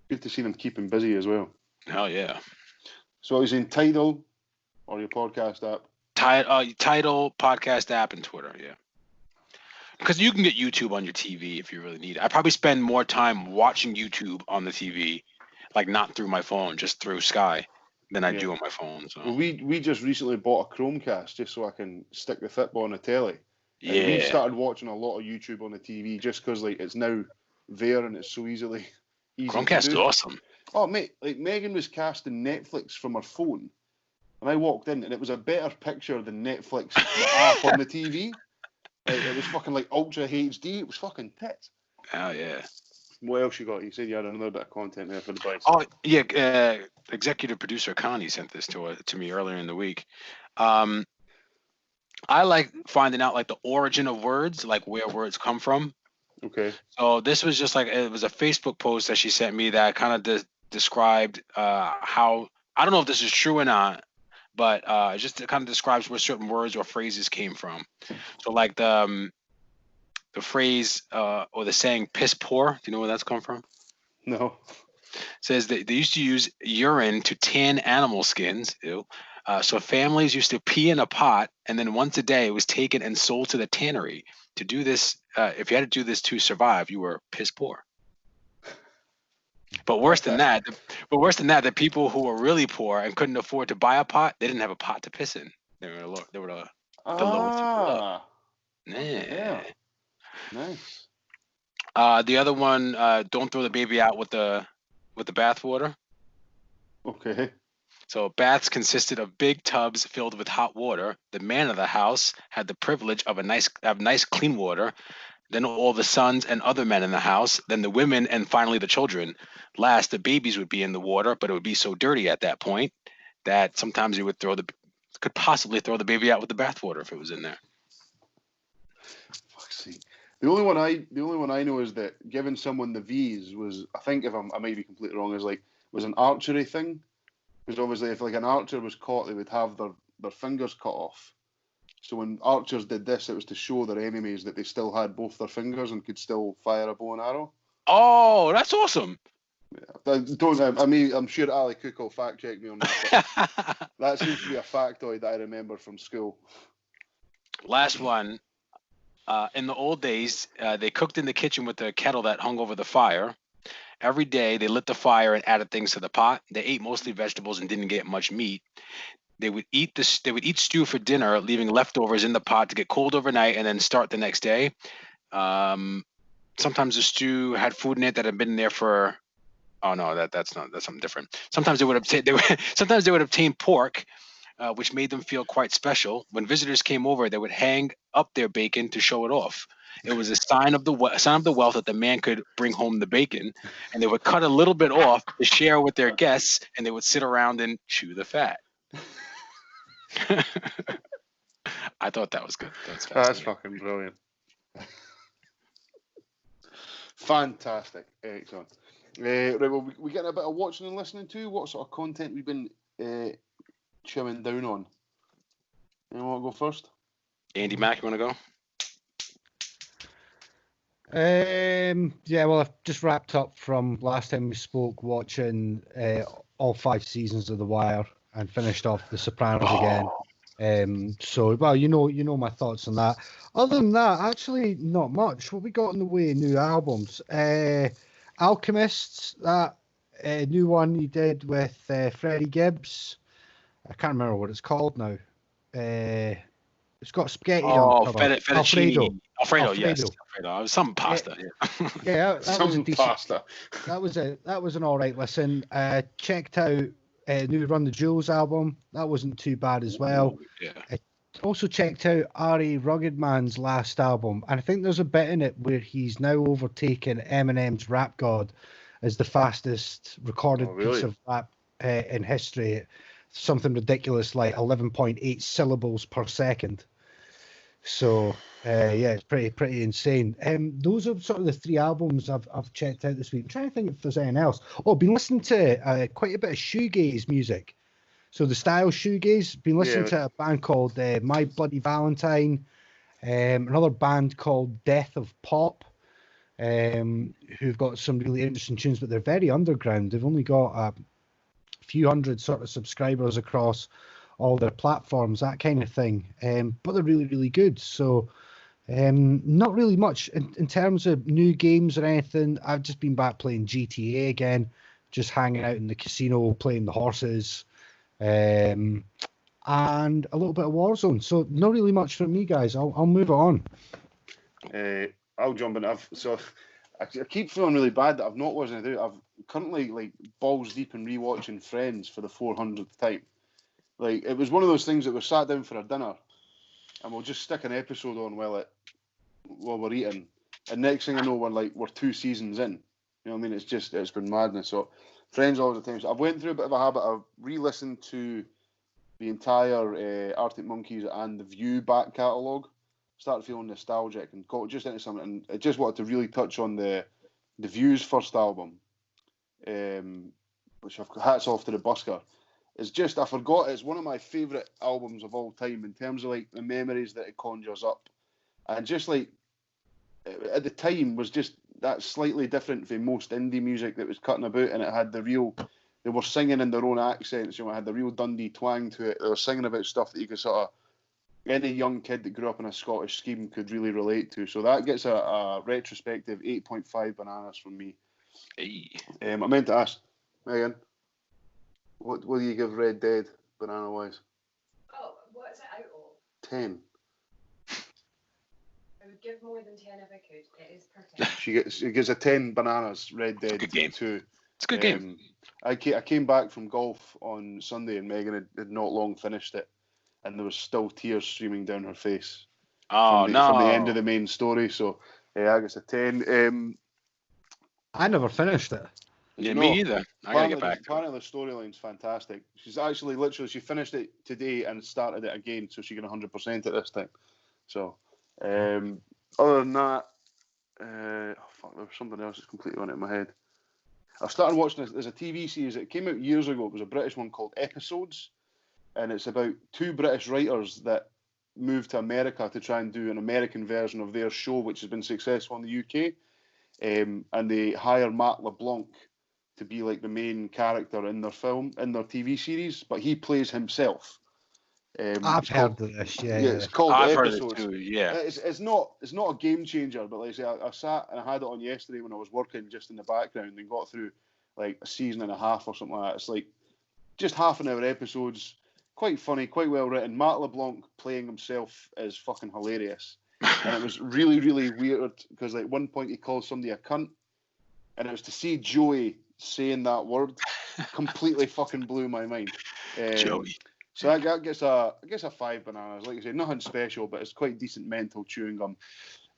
Good to see them keeping busy as well. Hell yeah. So I was in Tidal or your podcast app? Tidal, podcast app, and Twitter, yeah. Because you can get YouTube on your TV if you really need it. I probably spend more time watching YouTube on the TV, like not through my phone, just through Sky, than I do on my phone. So. Well, we just recently bought a Chromecast just so I can stick the Fitbit on the telly. Yeah. And we started watching a lot of YouTube on the TV just because like it's now there and it's so easy Chromecast is awesome. Oh mate, like Megan was casting Netflix from her phone, and I walked in and it was a better picture than Netflix the app on the TV. It was fucking like Ultra HD. It was fucking tits. Oh yeah. What else you got? You said you had another bit of content there for the bikes. Oh yeah, executive producer Connie sent this to me earlier in the week. I like finding out like the origin of words, like where words come from. Okay. So this was just like it was a Facebook post that she sent me that kind of described how, I don't know if this is true or not, but just it kind of describes where certain words or phrases came from. So like the phrase or the saying piss poor, do you know where that's come from? No. It says that they used to use urine to tan animal skins. Ew. So families used to pee in a pot, and then once a day it was taken and sold to the tannery. To do this, if you had to do this to survive, you were piss poor. But worse than that, the people who were really poor and couldn't afford to buy a pot, they didn't have a pot to piss in. They were the lowest people. Yeah. Nice. The other one, don't throw the baby out with the bathwater. Okay. So baths consisted of big tubs filled with hot water. The man of the house had the privilege of nice clean water. Then all the sons and other men in the house. Then the women, and finally the children. Last, the babies would be in the water, but it would be so dirty at that point that sometimes you would could possibly throw the baby out with the bathwater if it was in there. Fuck's sake. The only one I know is that giving someone the V's was, I think I might be completely wrong, was an archery thing. Because obviously if like an archer was caught, they would have their fingers cut off. So when archers did this, it was to show their enemies that they still had both their fingers and could still fire a bow and arrow. Oh, that's awesome. Yeah, I'm sure Ali Cook will fact check me on that. But that seems to be a factoid that I remember from school. Last one. In the old days, they cooked in the kitchen with a kettle that hung over the fire. Every day, they lit the fire and added things to the pot. They ate mostly vegetables and didn't get much meat. They would eat stew for dinner, leaving leftovers in the pot to get cold overnight and then start the next day. Sometimes the stew had food in it that had been there for. Oh no, that's something different. Sometimes they would obtain pork, which made them feel quite special. When visitors came over, they would hang up their bacon to show it off. It was a sign of the wealth that the man could bring home the bacon, and they would cut a little bit off to share with their guests, and they would sit around and chew the fat. I thought that was good. That's fucking brilliant. Fantastic. Excellent. Right, well, we getting a bit of watching and listening to. What sort of content we've been chewing down on? You want to go first? Andy Mack, you want to go? Yeah, well, I've just wrapped up from last time we spoke watching all 5 seasons of The Wire and finished off The Sopranos again. So, well, you know my thoughts on that. Other than that, actually, not much. What we got in the way, new albums. Alchemists, that new one he did with Freddie Gibbs. I can't remember what it's called now. It's got spaghetti on it. Fettuccine. Alfredo, yes. Alfredo. Some pasta. Yeah, that some was a decent, pasta. That was an all right listen. Checked out new Run the Jewels album. That wasn't too bad as well. Yeah. Also checked out Ari Ruggedman's last album, and I think there's a bit in it where he's now overtaken Eminem's Rap God as the fastest recorded piece of rap in history. Something ridiculous like 11.8 syllables per second. So yeah, it's pretty insane. Those are sort of the 3 albums I've checked out this week. I'm trying to think if there's anything else. Oh, I've been listening to quite a bit of shoegaze music. So the style shoegaze. Been listening to a band called My Bloody Valentine, another band called Death of Pop, who've got some really interesting tunes, but they're very underground. They've only got a few hundred sort of subscribers across all their platforms, that kind of thing. But they're really, really good. So not really much in terms of new games or anything. I've just been back playing GTA again, just hanging out in the casino, playing the horses, and a little bit of Warzone. So not really much from me, guys. I'll move on. I'll jump in. I keep feeling really bad that I've not watched anything. I've currently like balls deep in rewatching Friends for the 400th time. Like, it was one of those things that we sat down for a dinner and we'll just stick an episode on while we're eating, and next thing I know we're 2 seasons in. You know what I mean? It's been madness. So Friends all the time. So I've went through a bit of a habit of re-listened to the entire Arctic Monkeys and the View back catalogue. Started feeling nostalgic and got just into something, and I just wanted to really touch on the View's first album, which hats off to the busker. It's just, I forgot, it's one of my favourite albums of all time in terms of like the memories that it conjures up, and just like at the time was just that slightly different from most indie music that was cutting about, and it had they were singing in their own accents, it had the real Dundee twang to it. They were singing about stuff that you could sort of, any young kid that grew up in a Scottish scheme could really relate to. So that gets a retrospective 8.5 bananas from me. Hey. I meant to ask, Megan, what do you give Red Dead banana-wise? Oh, what is it out of? 10. I would give more than 10 if I could. It is perfect. She gives a 10 bananas, Red Dead good game. 2. It's a good game. I came back from golf on Sunday and Megan had not long finished it, and there was still tears streaming down her face. From the end of the main story. So yeah, I guess a 10. I never finished it. Yeah, me either. I gotta get back. Apparently the storyline's fantastic. She's actually she finished it today and started it again, so she can 100% it this time. So other than that, there was something else that's completely on it in my head. I started watching this. There's a TV series that came out years ago. It was a British one called Episodes, and it's about 2 British writers that moved to America to try and do an American version of their show, which has been successful in the UK. And they hire Matt LeBlanc to be like the main character in their TV series, but he plays himself. I've heard of this, yeah. It's called I've Episodes. heard it too, yeah. It's not a game changer, but like I say, I sat and I had it on yesterday when I was working just in the background and got through like a season and a half or something like that. It's like just half an hour episodes, quite funny, quite well written. Matt LeBlanc playing himself is fucking hilarious. And it was really, really weird because like one point he called somebody a cunt, and it was to see Joey saying that word completely fucking blew my mind. Joey. So that gets a 5 bananas. Like I say, nothing special, but it's quite decent mental chewing gum.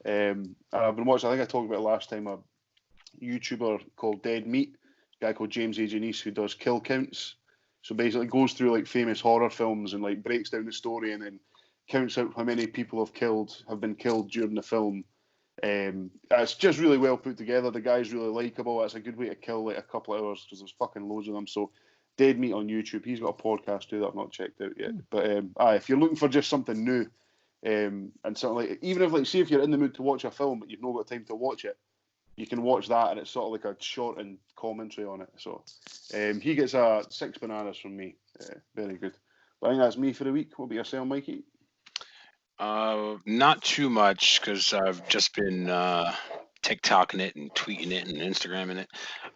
And I've been watching. I think I talked about it last time. A YouTuber called Dead Meat, a guy called James A. Janice, who does kill counts. So basically, goes through like famous horror films and like breaks down the story and then counts out how many people have been killed during the film. It's just really well put together. The guy's really likable. It's a good way to kill like a couple of hours because there's fucking loads of them. So Dead Meat on YouTube. He's got a podcast too that I've not checked out yet. But if you're looking for just something new, and something like, even if like, say if you're in the mood to watch a film but you've not got time to watch it, you can watch that and it's sort of like a shortened commentary on it. So he gets 6 bananas from me. Very good. But I think that's me for the week. What about yourself, Mikey? Not too much because I've just been TikToking it and tweeting it and Instagramming it.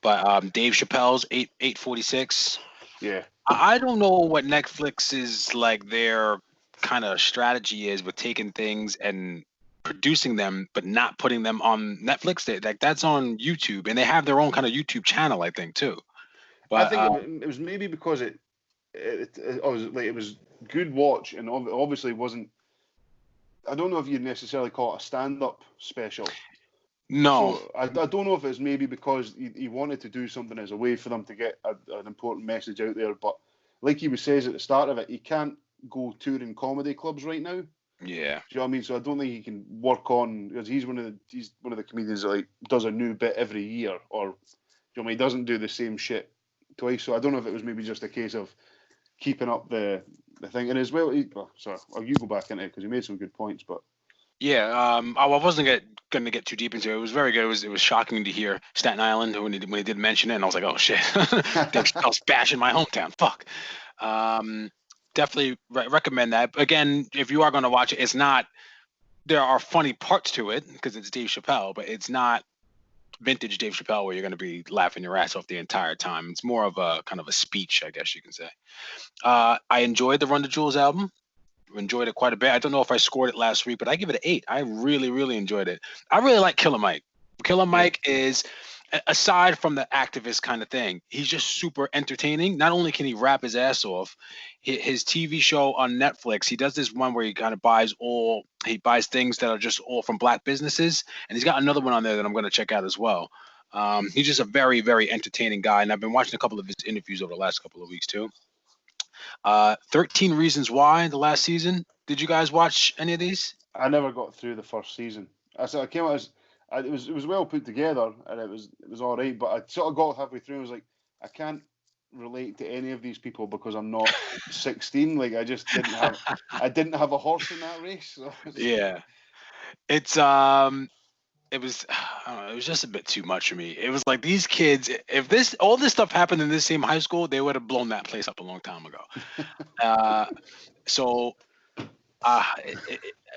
But Dave Chappelle's 846. Yeah. I don't know what Netflix is like their kind of strategy is with taking things and producing them but not putting them on Netflix. That's on YouTube, and they have their own kind of YouTube channel, I think, too. But I think it was maybe because it was good watch and obviously wasn't. I don't know if you'd necessarily call it a stand-up special. No. So I don't know if it's maybe because he wanted to do something as a way for them to get an important message out there. But like he says at the start of it, he can't go touring comedy clubs right now. Yeah. Do you know what I mean? So I don't think he can work on, because he's one of the comedians that like does a new bit every year, or do you know what I mean? He doesn't do the same shit twice. So I don't know if it was maybe just a case of keeping up the thing. And as well, you go back into it because he made some good points. But yeah, I wasn't going to get too deep into it. It was very good. It was shocking to hear Staten Island when he did mention it, and I was like, oh shit, I was bashing my hometown. Fuck. Definitely recommend that. Again, if you are going to watch it, it's not. There are funny parts to it because it's Dave Chappelle, but it's not vintage Dave Chappelle where you're going to be laughing your ass off the entire time. It's more of a kind of a speech, I guess you can say. I enjoyed the Run the Jewels album. Enjoyed it quite a bit. I don't know if I scored it last week, but I give it an 8. I really, really enjoyed it. I really like Killer Mike. Killer Mike is, aside from the activist kind of thing, he's just super entertaining. Not only can he rap his ass off, his TV show on Netflix, he does this one where he kind of buys things that are just all from black businesses, and he's got another one on there that I'm going to check out as well. He's just a very, very entertaining guy, and I've been watching a couple of his interviews over the last couple of weeks too. 13 Reasons Why, the last season. Did you guys watch any of these? I never got through the first season. I came out as it was well put together and it was all right, but I sort of got halfway through and was like, I can't relate to any of these people because I'm not 16. Like I just didn't have a horse in that race. So. Yeah, it's it was just a bit too much for me. It was like these kids, if all this stuff happened in this same high school, they would have blown that place up a long time ago.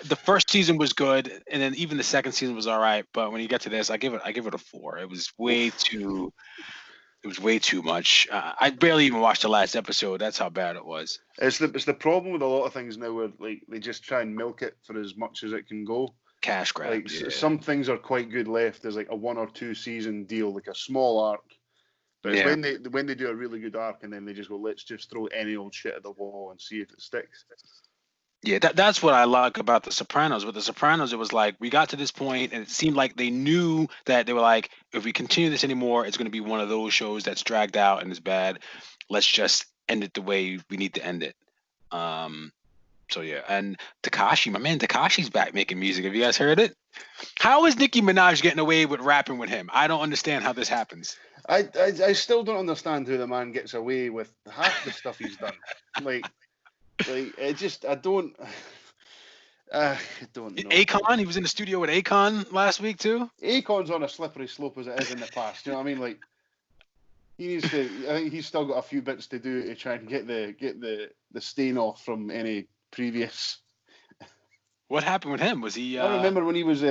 The first season was good, and then even the second season was all right. But when you get to this, I give it a 4. It was way too much. I barely even watched the last episode. That's how bad it was. It's the problem with a lot of things now where like they just try and milk it for as much as it can go. Cash grab. Like some things are quite good left as like a 1 or 2 season deal, like a small arc. But it's when they do a really good arc and then they just go, let's just throw any old shit at the wall and see if it sticks. Yeah, that's what I like about The Sopranos. With The Sopranos, it was like we got to this point and it seemed like they knew that they were like, if we continue this anymore, it's going to be one of those shows that's dragged out and is bad. Let's just end it the way we need to end it. So yeah, and Tekashi, my man Tekashi's back making music. Have you guys heard it? How is Nicki Minaj getting away with rapping with him? I don't understand how this happens. I still don't understand how the man gets away with half the stuff he's done. Like it just I don't know. Akon, he was in the studio with Akon last week too. Akon's on a slippery slope as it is in the past. You know what I mean? Like he needs to. I think he's still got a few bits to do to try and get the stain off from any previous. What happened with him? Was he? I remember when he was.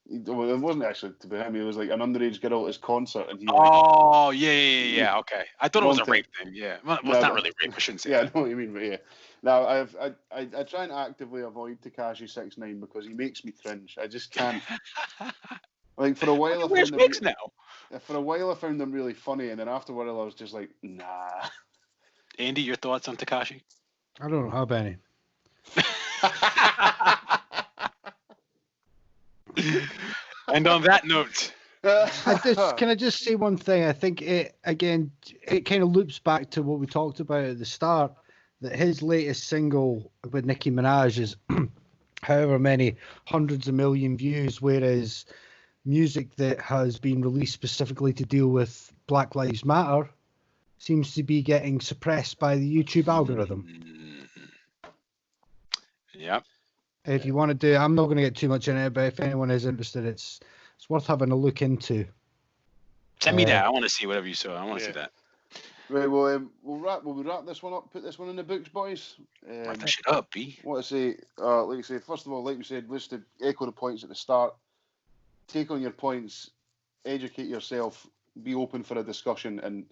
Well, it wasn't actually to be him. It was like an underage girl at his concert, and he. Oh yeah. Okay, I thought it was a rape thing. Yeah, well, it's not really rape. I shouldn't say. Yeah, I know what you mean, but yeah. Now I try and actively avoid Tekashi 6ix9ine because he makes me cringe. I just can't. Like for a while, I found him, now. For a while, I found them really funny, and then after a while, I was just like, nah. Andy, your thoughts on Tekashi? I don't have any. And on that note, Can I just say one thing? I think it kind of loops back to what we talked about at the start, that his latest single with Nicki Minaj is however many hundreds of million views, whereas music that has been released specifically to deal with Black Lives Matter seems to be getting suppressed by the YouTube algorithm. Yep. If you want to do, I'm not going to get too much in it, but if anyone is interested, it's worth having a look into. Send me that. I want to see whatever you saw. I want to see that. Right, well, we'll wrap this one up. Put this one in the books, boys. Wrap that shit up, B. What I say? Like I say, first of all, like we said, just to echo the points at the start. Take on your points, educate yourself, be open for a discussion, and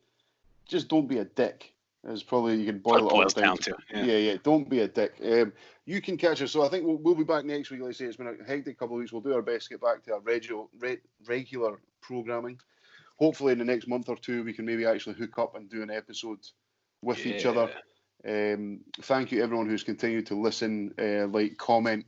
just don't be a dick. As probably you can boil it all down to. Yeah. Don't be a dick. You can catch us. So I think we'll be back next week. Like I say, it's been a hectic couple of weeks. We'll do our best to get back to our regular programming. Hopefully in the next month or two, we can maybe actually hook up and do an episode with each other. Thank you everyone who's continued to listen, like, comment,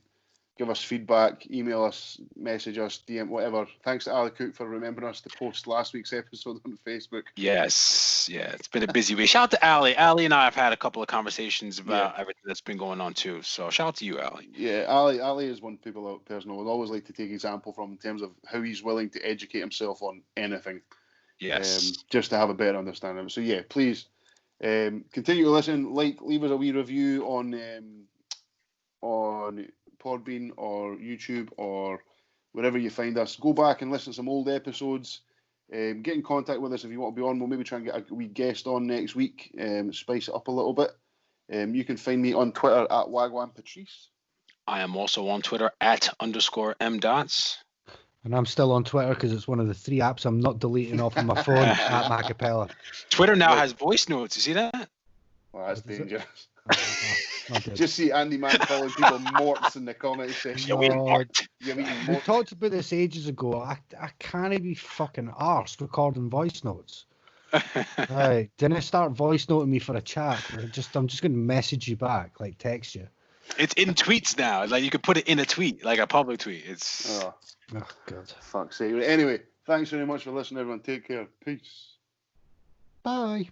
give us feedback, email us, message us, DM, whatever. Thanks to Ali Cook for remembering us to post last week's episode on Facebook. Yes, it's been a busy week. Shout out to Ali. Ali and I have had a couple of conversations about everything that's been going on too. So shout out to you, Ali. Yeah, Ali is one person I would always like to take example from in terms of how he's willing to educate himself on anything. Yes. Just to have a better understanding. So yeah, please continue to listen. Leave us a wee review on Podbean or YouTube or wherever you find us. Go back and listen to some old episodes. Get in contact with us if you want to be on. We'll maybe try and get a wee guest on next week. Spice it up a little bit. You can find me on Twitter at Wagwan Patrice. I am also on Twitter at _mdots. And I'm still on Twitter because it's one of the 3 apps I'm not deleting off of my phone at Macapella. Twitter now has voice notes. You see that? Well, that's dangerous. Just see Andy Mack calling people morts in the comments section. We talked about this ages ago. I can't be fucking arsed recording voice notes. Right. Didn't start voice noting me for a chat. I'm just going to message you back, like text you. It's in tweets now. It's like you could put it in a tweet, like a public tweet. It's oh god. Fuck's sake. Anyway, thanks very much for listening, everyone. Take care. Peace. Bye.